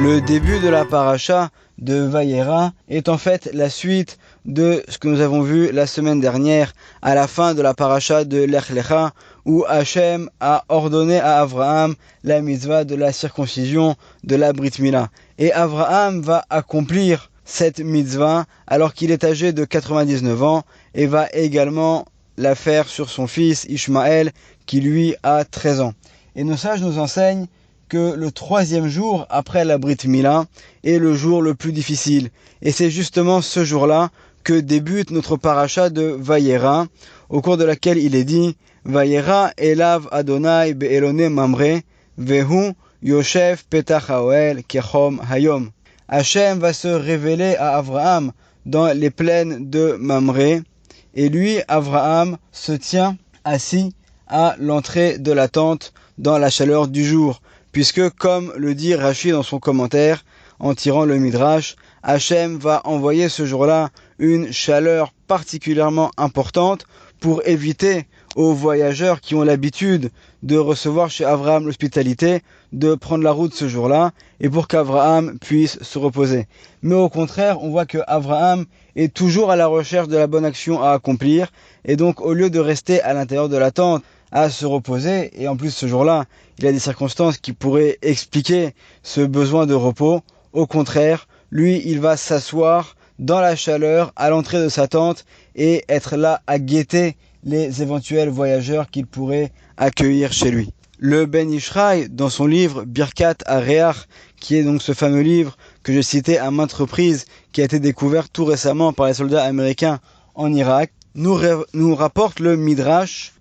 Le début de la paracha de Vayera est en fait la suite de ce que nous avons vu la semaine dernière à la fin de la paracha de Lech Lecha, où Hachem a ordonné à Abraham la mitzvah de la circoncision de la Brit Mila. Et Abraham va accomplir cette mitzvah alors qu'il est âgé de 99 ans et va également la faire sur son fils Ishmaël qui lui a 13 ans. Et nos sages nous enseignent que le 3e jour après la Brit Mila est le jour le plus difficile. Et c'est justement ce jour-là que débute notre paracha de Vayera, au cours de laquelle il est dit Vayera elav Adonai be'elone mamre, vehu yoshev petach haoel kechom hayom. Hachem va se révéler à Abraham dans les plaines de Mamré, et lui, Abraham, se tient assis à l'entrée de la tente dans la chaleur du jour. Puisque, comme le dit Rashi dans son commentaire, en tirant le Midrash, Hachem va envoyer ce jour-là une chaleur particulièrement importante pour éviter aux voyageurs qui ont l'habitude de recevoir chez Abraham l'hospitalité de prendre la route ce jour-là et pour qu'Abraham puisse se reposer. Mais au contraire, on voit que Abraham est toujours à la recherche de la bonne action à accomplir et donc au lieu de rester à l'intérieur de la tente à se reposer, et en plus ce jour-là, il y a des circonstances qui pourraient expliquer ce besoin de repos. Au contraire, lui, il va s'asseoir dans la chaleur à l'entrée de sa tente et être là à guetter les éventuels voyageurs qu'il pourrait accueillir chez lui. Le Ben Ishraï, dans son livre Birkat Areach, qui est donc ce fameux livre que j'ai cité à maintes reprises, qui a été découvert tout récemment par les soldats américains en Irak, nous rapporte le Midrash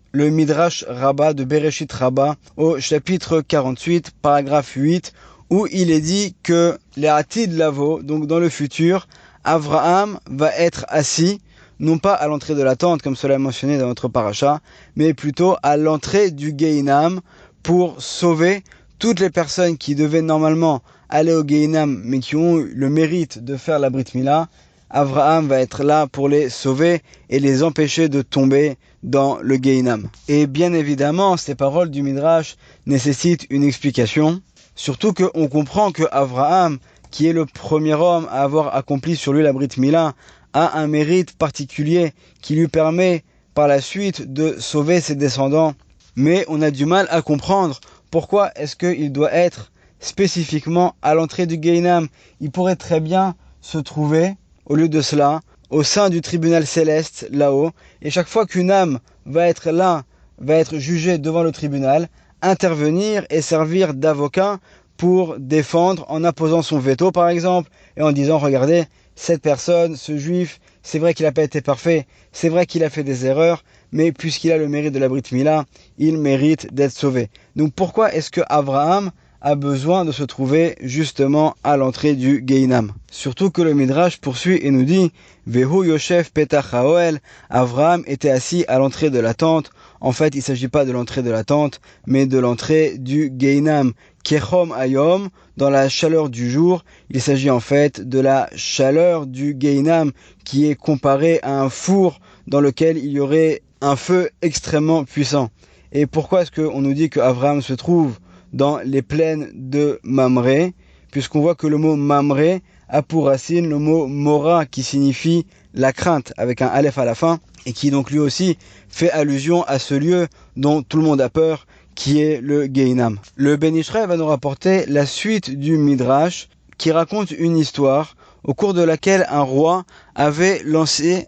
Rabbah de Bereshit Rabbah au chapitre 48, paragraphe 8, où il est dit que les Atid Lavo, donc dans le futur, Abraham va être assis, non pas à l'entrée de la tente, comme cela est mentionné dans notre paracha, mais plutôt à l'entrée du Gehinam pour sauver toutes les personnes qui devaient normalement aller au Gehinam, mais qui ont eu le mérite de faire la Brit Mila. Abraham va être là pour les sauver et les empêcher de tomber dans le Gehinam. Et bien évidemment, ces paroles du Midrash nécessitent une explication, surtout qu'on comprend que Abraham, qui est le premier homme à avoir accompli sur lui la Brit Mila, a un mérite particulier qui lui permet par la suite de sauver ses descendants. Mais on a du mal à comprendre pourquoi est-ce qu'il doit être spécifiquement à l'entrée du Gehinam. Il pourrait très bien se trouver, au lieu de cela, au sein du tribunal céleste, là-haut, et chaque fois qu'une âme va être là, va être jugée devant le tribunal, intervenir et servir d'avocat pour défendre en apposant son veto, par exemple, et en disant, regardez, cette personne, ce juif, c'est vrai qu'il n'a pas été parfait, c'est vrai qu'il a fait des erreurs, mais puisqu'il a le mérite de la Brit Mila, il mérite d'être sauvé. Donc pourquoi est-ce que Abraham a besoin de se trouver justement à l'entrée du Gehinam? Surtout que le Midrash poursuit et nous dit Vehu Yoshev Petach Haoel, Abraham était assis à l'entrée de la tente. En fait, il ne s'agit pas de l'entrée de la tente, mais de l'entrée du Gehinam. Kechom Hayom, dans la chaleur du jour, il s'agit en fait de la chaleur du Gehinam qui est comparée à un four dans lequel il y aurait un feu extrêmement puissant. Et pourquoi est-ce qu'on nous dit que Abraham se trouve dans les plaines de Mamré, puisqu'on voit que le mot Mamré a pour racine le mot Mora qui signifie la crainte avec un aleph à la fin et qui donc lui aussi fait allusion à ce lieu dont tout le monde a peur qui est le Gehinam. Le Ben Ishraï va nous rapporter la suite du Midrash qui raconte une histoire au cours de laquelle un roi avait lancé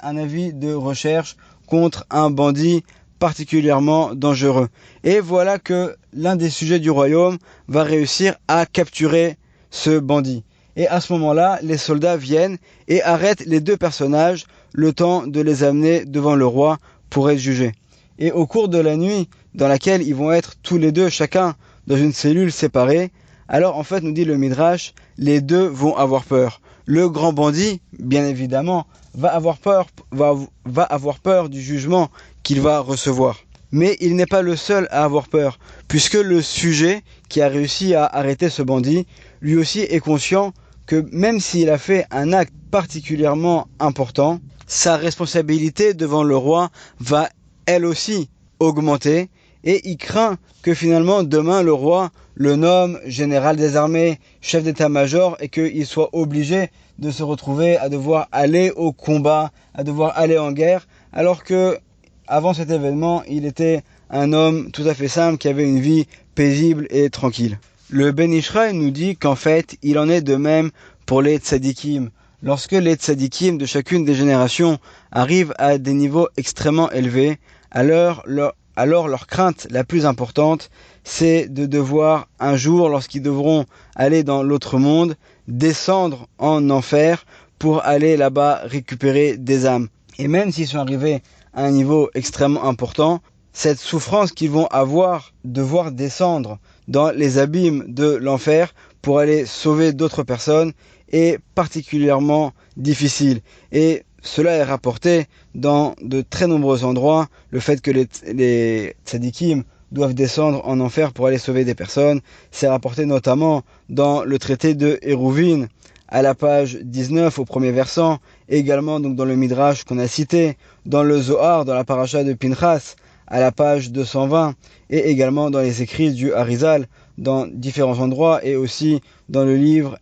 un avis de recherche contre un bandit particulièrement dangereux. Et voilà que l'un des sujets du royaume va réussir à capturer ce bandit. Et à ce moment-là, les soldats viennent et arrêtent les deux personnages le temps de les amener devant le roi pour être jugés. Et au cours de la nuit, dans laquelle ils vont être tous les deux, chacun dans une cellule séparée, alors en fait, nous dit le Midrash, les deux vont avoir peur. Le grand bandit, bien évidemment, va avoir peur du jugement qu'il va recevoir. Mais il n'est pas le seul à avoir peur, puisque le sujet qui a réussi à arrêter ce bandit, lui aussi est conscient que même s'il a fait un acte particulièrement important, sa responsabilité devant le roi va elle aussi augmenter, et il craint que finalement demain le roi le nomme général des armées, chef d'état-major, et qu'il soit obligé de se retrouver à devoir aller au combat, à devoir aller en guerre, alors que avant cet événement, il était un homme tout à fait simple qui avait une vie paisible et tranquille. Le Ben Ishraï nous dit qu'en fait, il en est de même pour les tzadikim. Lorsque les tzadikim de chacune des générations arrivent à des niveaux extrêmement élevés, alors leur crainte la plus importante, c'est de devoir un jour, lorsqu'ils devront aller dans l'autre monde, descendre en enfer pour aller là-bas récupérer des âmes. Et même s'ils sont arrivés à un niveau extrêmement important, cette souffrance qu'ils vont avoir, devoir descendre dans les abîmes de l'enfer pour aller sauver d'autres personnes, est particulièrement difficile. Et cela est rapporté dans de très nombreux endroits, le fait que les tzadikim doivent descendre en enfer pour aller sauver des personnes. C'est rapporté notamment dans le traité de Hérouvine, à la page 19 au premier versant, également donc dans le Midrash qu'on a cité, dans le Zohar, dans la paracha de Pinchas, à la page 220, et également dans les écrits du Harizal, dans différents endroits, et aussi dans le livre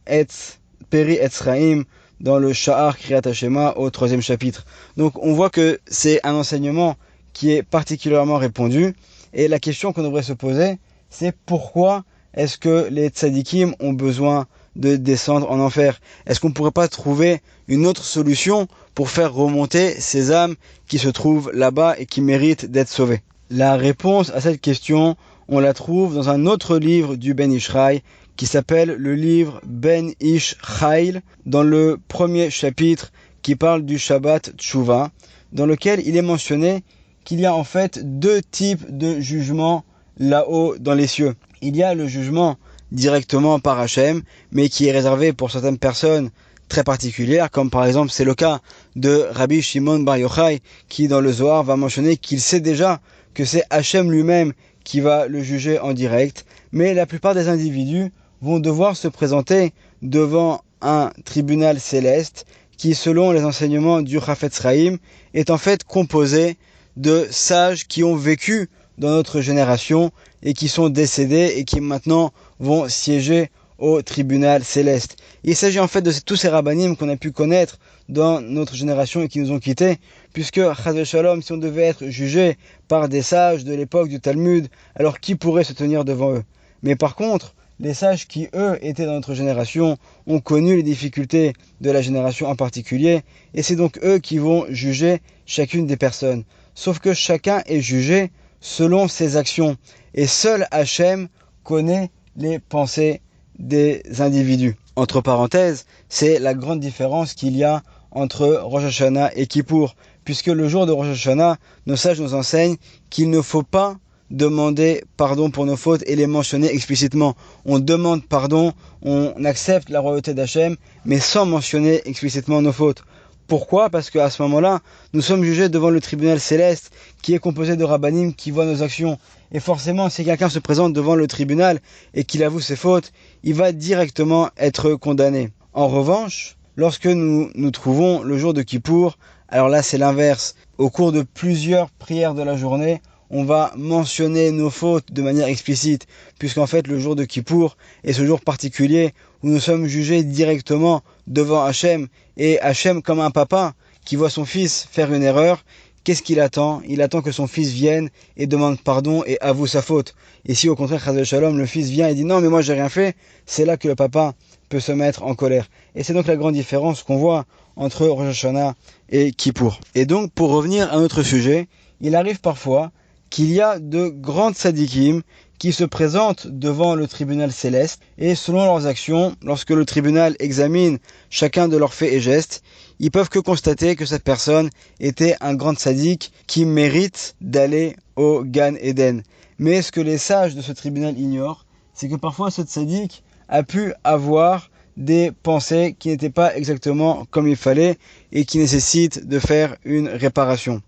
Peri Etzraim, dans le Sha'ar Kriyat Hashema au 3e chapitre. Donc on voit que c'est un enseignement qui est particulièrement répandu, et la question qu'on devrait se poser, c'est pourquoi est-ce que les tzadikim ont besoin de descendre en enfer? Est-ce qu'on ne pourrait pas trouver une autre solution pour faire remonter ces âmes qui se trouvent là-bas et qui méritent d'être sauvées? La réponse à cette question, on la trouve dans un autre livre du Ben Ishraï qui s'appelle le livre Ben Ish Chayil, dans le premier chapitre qui parle du Shabbat Tshuva, dans lequel il est mentionné qu'il y a en fait deux types de jugements là-haut dans les cieux. Il y a le jugement directement par Hachem, mais qui est réservé pour certaines personnes très particulières, comme par exemple c'est le cas de Rabbi Shimon Bar Yochai, qui dans le Zohar va mentionner qu'il sait déjà que c'est Hachem lui-même qui va le juger en direct, mais la plupart des individus vont devoir se présenter devant un tribunal céleste qui, selon les enseignements du Chafetz Chaim, est en fait composé de sages qui ont vécu dans notre génération et qui sont décédés et qui maintenant vont siéger au tribunal céleste. Il s'agit en fait de tous ces rabbanim qu'on a pu connaître dans notre génération et qui nous ont quittés, puisque, Chas Shalom, si on devait être jugé par des sages de l'époque du Talmud, alors qui pourrait se tenir devant eux? Mais par contre, les sages qui, eux, étaient dans notre génération, ont connu les difficultés de la génération en particulier, et c'est donc eux qui vont juger chacune des personnes. Sauf que chacun est jugé selon ses actions, et seul Hachem connaît les pensées des individus. Entre parenthèses, c'est la grande différence qu'il y a entre Rosh Hashanah et Kippour, puisque le jour de Rosh Hashanah, nos sages nous enseignent qu'il ne faut pas demander pardon pour nos fautes et les mentionner explicitement. On demande pardon, on accepte la royauté d'Hachem, mais sans mentionner explicitement nos fautes. Pourquoi? Parce qu'à ce moment-là, nous sommes jugés devant le tribunal céleste qui est composé de rabbanim qui voient nos actions. Et forcément, si quelqu'un se présente devant le tribunal et qu'il avoue ses fautes, il va directement être condamné. En revanche, lorsque nous nous trouvons le jour de Kippour, alors là c'est l'inverse. Au cours de plusieurs prières de la journée, on va mentionner nos fautes de manière explicite, puisqu'en fait le jour de Kippour est ce jour particulier où nous sommes jugés directement devant Hachem, et Hachem, comme un papa qui voit son fils faire une erreur, qu'est-ce qu'il attend? Il attend que son fils vienne et demande pardon et avoue sa faute. Et si au contraire, Chas Shalom, le fils vient et dit non mais moi j'ai rien fait, c'est là que le papa peut se mettre en colère. Et c'est donc la grande différence qu'on voit entre Rosh Hashanah et Kippour. Et donc pour revenir à notre sujet, il arrive parfois qu'il y a de grands tzadikim qui se présentent devant le tribunal céleste, et selon leurs actions, lorsque le tribunal examine chacun de leurs faits et gestes, ils peuvent que constater que cette personne était un grand tzaddik qui mérite d'aller au Gan Eden. Mais ce que les sages de ce tribunal ignorent, c'est que parfois ce tzaddik a pu avoir des pensées qui n'étaient pas exactement comme il fallait et qui nécessitent de faire une réparation.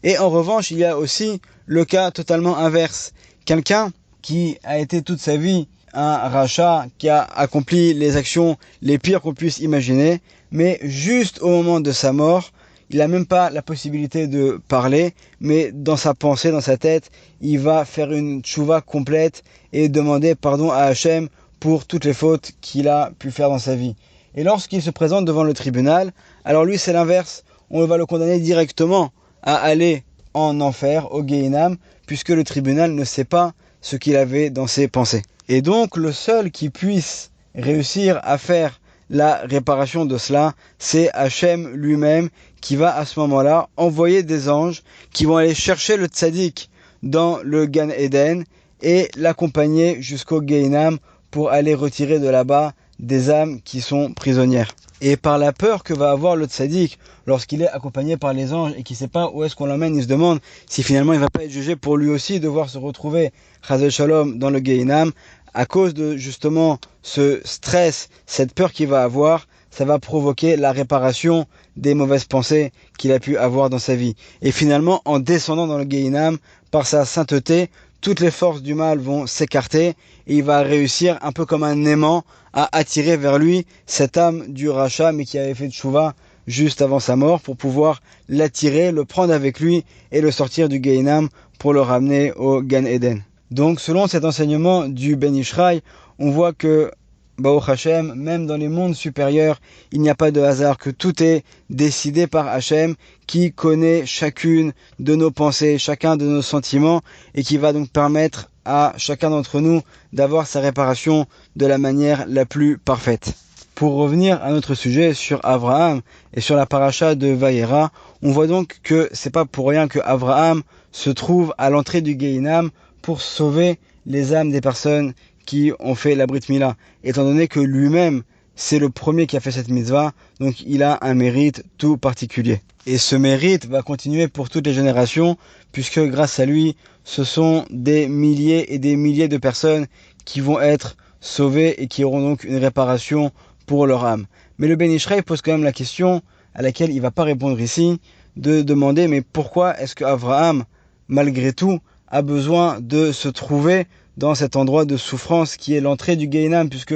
Et en revanche, il y a aussi le cas totalement inverse. Quelqu'un qui a été toute sa vie un rachat, qui a accompli les actions les pires qu'on puisse imaginer, mais juste au moment de sa mort, il n'a même pas la possibilité de parler, mais dans sa pensée, dans sa tête, il va faire une tchouva complète et demander pardon à Hachem pour toutes les fautes qu'il a pu faire dans sa vie. Et lorsqu'il se présente devant le tribunal, alors lui c'est l'inverse, on va le condamner directement à aller en enfer, au Gehinam, puisque le tribunal ne sait pas ce qu'il avait dans ses pensées. Et donc le seul qui puisse réussir à faire la réparation de cela, c'est Hachem lui-même qui va à ce moment-là envoyer des anges qui vont aller chercher le tzaddik dans le Gan Eden et l'accompagner jusqu'au Gehinam pour aller retirer de là-bas des âmes qui sont prisonnières. Et par la peur que va avoir le tzaddik lorsqu'il est accompagné par les anges et qu'il ne sait pas où est-ce qu'on l'emmène, il se demande si finalement il ne va pas être jugé pour lui aussi devoir se retrouver Chazal Shalom dans le Gehinam. À cause de justement ce stress, cette peur qu'il va avoir, ça va provoquer la réparation des mauvaises pensées qu'il a pu avoir dans sa vie. Et finalement, en descendant dans le Gehinam, par sa sainteté, toutes les forces du mal vont s'écarter et il va réussir un peu comme un aimant à attirer vers lui cette âme du rachat mais qui avait fait tchouva juste avant sa mort pour pouvoir l'attirer, le prendre avec lui et le sortir du Gehinam pour le ramener au Gan Eden. Donc selon cet enseignement du Ben Ishraï, on voit que Baruch Hashem, même dans les mondes supérieurs, il n'y a pas de hasard, que tout est décidé par Hashem, qui connaît chacune de nos pensées, chacun de nos sentiments, et qui va donc permettre à chacun d'entre nous d'avoir sa réparation de la manière la plus parfaite. Pour revenir à notre sujet sur Abraham et sur la paracha de Vayera, on voit donc que c'est pas pour rien que Abraham se trouve à l'entrée du Gehinam pour sauver les âmes des personnes qui ont fait la Brit Mila, étant donné que lui-même c'est le premier qui a fait cette mitzvah, donc il a un mérite tout particulier. Et ce mérite va continuer pour toutes les générations, puisque grâce à lui, ce sont des milliers et des milliers de personnes qui vont être sauvées et qui auront donc une réparation pour leur âme. Mais le Ben Ishraï pose quand même la question, à laquelle il ne va pas répondre ici, de demander mais pourquoi est-ce que Abraham, malgré tout, a besoin de se trouver dans cet endroit de souffrance qui est l'entrée du Gehinam, puisque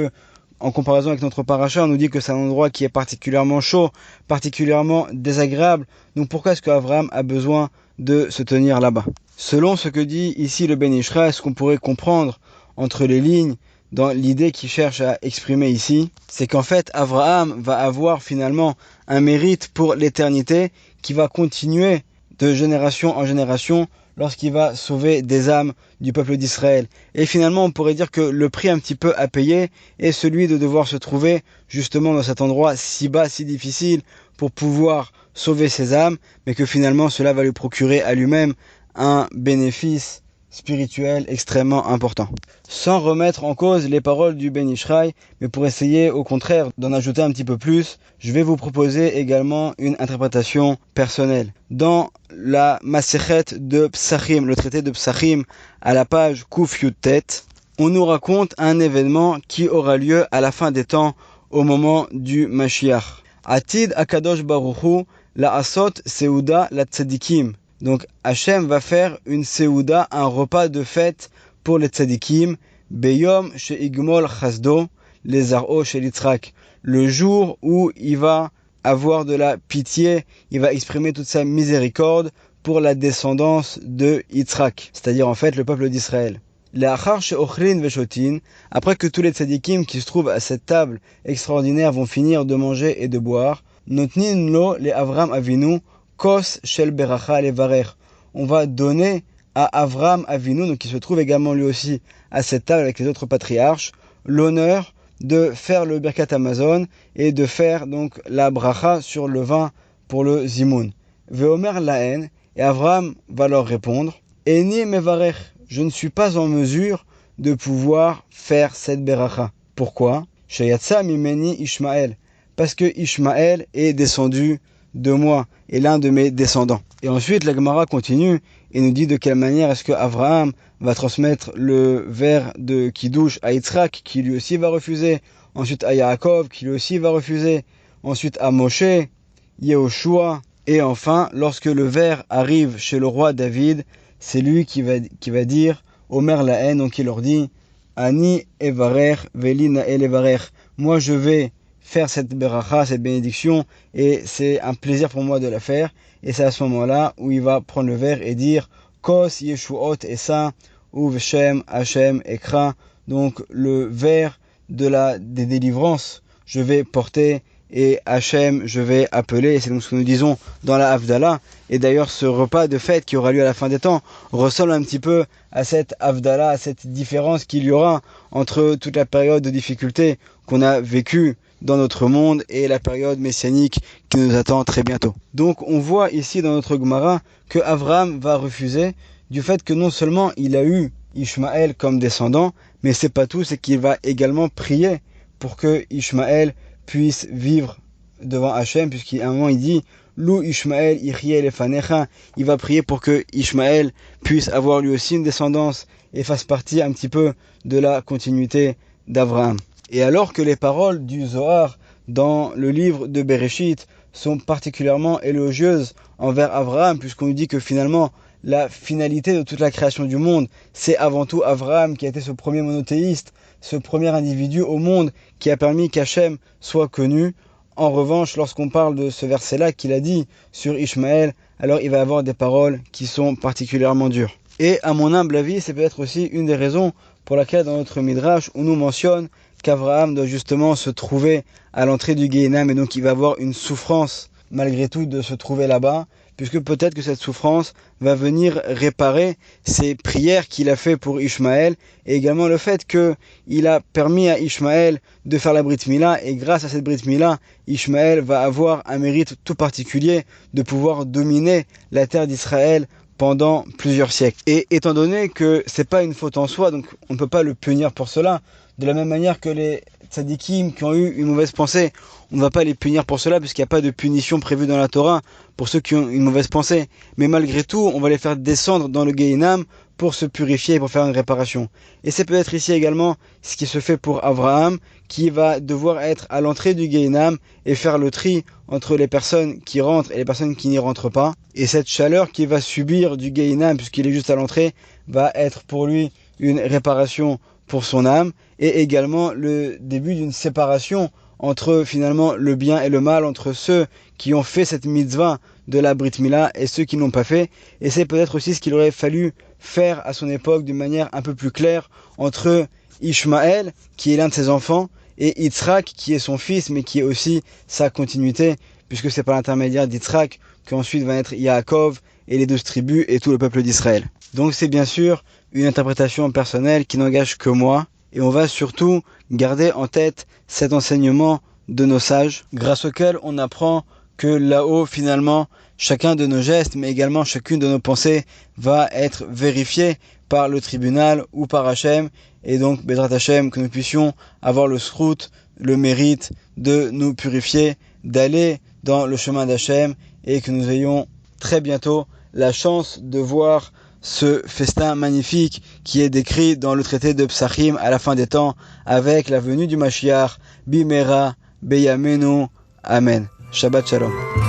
en comparaison avec notre paracha, on nous dit que c'est un endroit qui est particulièrement chaud, particulièrement désagréable. Donc pourquoi est-ce qu'Abraham a besoin de se tenir là-bas? Selon ce que dit ici le Ben Ishraï, ce qu'on pourrait comprendre entre les lignes dans l'idée qu'il cherche à exprimer ici, c'est qu'en fait Abraham va avoir finalement un mérite pour l'éternité qui va continuer de génération en génération lorsqu'il va sauver des âmes du peuple d'Israël. Et finalement, on pourrait dire que le prix un petit peu à payer est celui de devoir se trouver justement dans cet endroit si bas, si difficile pour pouvoir sauver ses âmes, mais que finalement cela va lui procurer à lui-même un bénéfice spirituel extrêmement important. Sans remettre en cause les paroles du Ben Ishraï, mais pour essayer au contraire d'en ajouter un petit peu plus, je vais vous proposer également une interprétation personnelle. Dans la Masechet de Psachim, le traité de Psachim, à la page Kuf Yud-Tet, on nous raconte un événement qui aura lieu à la fin des temps, au moment du Mashiach. Atid Akadosh Baruch Hu la Asot Seuda la Tzadikim. Donc Hachem va faire une Seuda, un repas de fête pour les Tzadikim, Beyom Sheigmol Chasdo, les Zar'o chez Yitzhak, le jour où il va avoir de la pitié, il va exprimer toute sa miséricorde pour la descendance de Yitzhak, c'est-à-dire en fait le peuple d'Israël. Après que tous les tzadikim qui se trouvent à cette table extraordinaire vont finir de manger et de boire, Notnin lo le Avram Avinu kos shel beracha levarer. On va donner à Avram Avinu, donc qui se trouve également lui aussi à cette table avec les autres patriarches, l'honneur de faire le Birkat Hamazon et de faire donc la bracha sur le vin pour le Zimoun. Veomer laen, et Avram va leur répondre, Eni mevarech, je ne suis pas en mesure de pouvoir faire cette beracha. Pourquoi? Sheyatsa mimeni Ishmael, parce que Ishmael est descendu de moi et l'un de mes descendants. Et ensuite la Gemara continue et nous dit de quelle manière est-ce que Abraham va transmettre le verre de Kiddush à Yitzhak, qui lui aussi va refuser, ensuite à Yaakov, qui lui aussi va refuser, ensuite à Moshe, Yehoshua, et enfin, lorsque le verre arrive chez le roi David, c'est lui qui va dire Omer Laen, donc il leur dit Ani Evarer, Veli Nael Evarer, moi je vais faire cette beracha, cette bénédiction, et c'est un plaisir pour moi de la faire. Et c'est à ce moment-là où il va prendre le verre et dire Kos Yeshuot Esa ou Veshem Hashem Ekra. Donc le verre des délivrances, je vais porter, et Hachem, je vais appeler. Et c'est donc ce que nous disons dans la Havdalah. Et d'ailleurs, ce repas de fête qui aura lieu à la fin des temps ressemble un petit peu à cette Havdalah, à cette différence qu'il y aura entre toute la période de difficulté qu'on a vécue dans notre monde et la période messianique qui nous attend très bientôt. Donc on voit ici dans notre Gemara que Abraham va refuser du fait que non seulement il a eu Ishmaël comme descendant, mais c'est pas tout, c'est qu'il va également prier pour que Ishmaël puisse vivre devant Hachem, puisqu'à un moment il dit Lou Ishmaël Ichye Lefanecha, il va prier pour que Ishmaël puisse avoir lui aussi une descendance et fasse partie un petit peu de la continuité d'Abraham. Et alors que les paroles du Zohar dans le livre de Bereshit sont particulièrement élogieuses envers Abraham, puisqu'on nous dit que finalement la finalité de toute la création du monde, c'est avant tout Abraham qui a été ce premier monothéiste, ce premier individu au monde qui a permis qu'Hachem soit connu. En revanche, lorsqu'on parle de ce verset-là qu'il a dit sur Ishmaël, alors il va y avoir des paroles qui sont particulièrement dures. Et à mon humble avis, c'est peut-être aussi une des raisons pour laquelle dans notre Midrash, on nous mentionne qu'Abraham doit justement se trouver à l'entrée du Gehenam, et donc il va avoir une souffrance malgré tout de se trouver là-bas, puisque peut-être que cette souffrance va venir réparer ces prières qu'il a fait pour Ishmaël, et également le fait qu'il a permis à Ishmaël de faire la Brit Mila, et grâce à cette Brit Mila, Ishmaël va avoir un mérite tout particulier de pouvoir dominer la terre d'Israël pendant plusieurs siècles. Et étant donné que c'est pas une faute en soi, donc on ne peut pas le punir pour cela, de la même manière que les tzadikim qui ont eu une mauvaise pensée, on ne va pas les punir pour cela, puisqu'il n'y a pas de punition prévue dans la Torah pour ceux qui ont une mauvaise pensée. Mais malgré tout, on va les faire descendre dans le Gehenam pour se purifier et pour faire une réparation. Et c'est peut-être ici également ce qui se fait pour Abraham, qui va devoir être à l'entrée du Gehenam et faire le tri entre les personnes qui rentrent et les personnes qui n'y rentrent pas. Et cette chaleur qu'il va subir du Gehenam, puisqu'il est juste à l'entrée, va être pour lui une réparation pour son âme, et également le début d'une séparation entre finalement le bien et le mal, entre ceux qui ont fait cette mitzvah de la Brit Mila et ceux qui n'ont pas fait. Et c'est peut-être aussi ce qu'il aurait fallu faire à son époque d'une manière un peu plus claire entre Ishmaël, qui est l'un de ses enfants, et Yitzhak, qui est son fils, mais qui est aussi sa continuité, puisque c'est par l'intermédiaire d'Yitzhak qu'ensuite va naître Yaakov et les 12 tribus et tout le peuple d'Israël. Donc c'est bien sûr une interprétation personnelle qui n'engage que moi, et on va surtout garder en tête cet enseignement de nos sages, grâce auquel on apprend que là-haut, finalement, chacun de nos gestes, mais également chacune de nos pensées, va être vérifié par le tribunal ou par Hachem, et donc, Bezrat Hachem, que nous puissions avoir le srout, le mérite de nous purifier, d'aller dans le chemin d'Hachem, et que nous ayons très bientôt la chance de voir ce festin magnifique qui est décrit dans le traité de Psachim à la fin des temps, avec la venue du Mashiach, Bimera, Beyamenu, Amen. Shabbat Shalom.